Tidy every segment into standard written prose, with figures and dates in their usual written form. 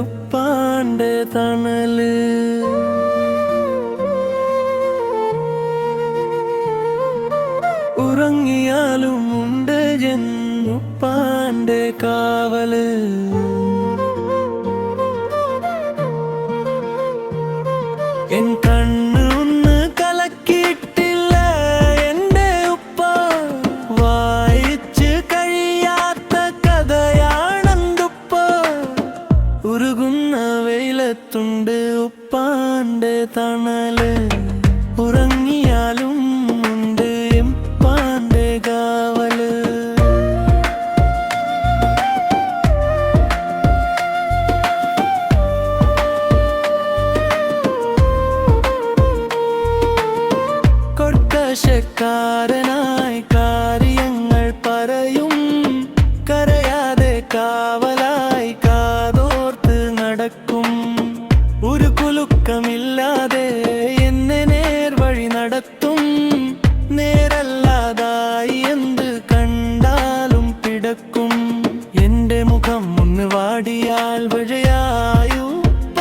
ഉപ്പാന്റെ തണല്. ഉറങ്ങിയാലും ഉണ്ട് ഉപ്പാന്റെ കാവല്. എൻ കണ്ണ് ഒന്ന് കലക്കിയിട്ടില്ല എന്റെ ഉപ്പ. വായിച്ച് കഴിയാത്ത കഥയാണെന്തുപ്പ. ഉരുകുന്ന വെയിലത്തുണ്ട് ഉപ്പാന്റെ തണല്. ഉറങ്ങിയാലും ഉണ്ട് ഉപ്പാന്റെ കാവല്. കൊർക്കശക്കാരനായി കാര്യങ്ങൾ പറയും. കരയാതെ കാവലായി കാതോർത്ത് നടക്കും. ഒരു കുലുക്കമില്ലാതെ എന്നെ നേർവഴി നടത്തും. നേരല്ലാതായി എന്ത് കണ്ടാലും പിടക്കും. എന്റെ മുഖം ഒന്ന് വാടിയാൽ വഴിയായുപ്പ.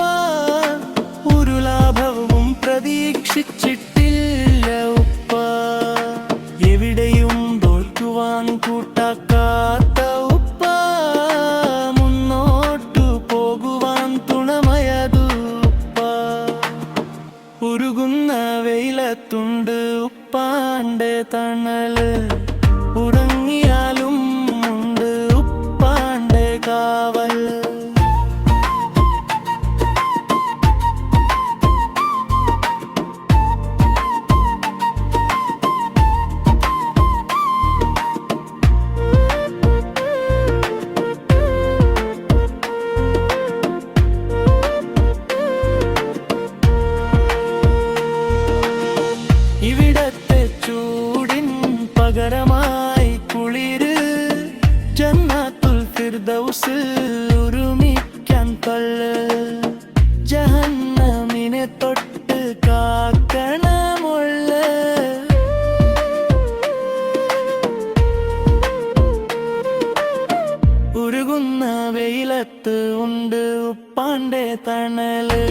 ഒരു ലാഭവും പ്രതീക്ഷിച്ചിട്ടില്ല ഉപ്പ. എവിടെയും തോൽക്കുവാൻ കൂട്ടാക്കാത്ത ഉപ്പ. മുന്നോട്ടു പോകുവാൻ തുണമയതു ഉപ്പ. ഉരുകുന്ന വെയിലത്തുണ്ട് ഉപ്പാന്റെ തണല്. ഉറങ്ങിയാലും ഉണ്ട് ഉപ്പാന്റെ കാവല്. ഇവിടത്തെ ചൂടിൻ പകരമായി കുളിര്. ജന്നത്തുൽ ഫിർദൗസ് ഒരുമിക്കാൻ തള്ള്. ജഹന്നമിനെ തൊട്ട് കാക്കണമുള്ള. ഉരുകുന്ന വെയിലത്ത് ഉണ്ട് ഉപ്പാന്റെ തണല്.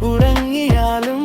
ഉറങ്ങിയാലും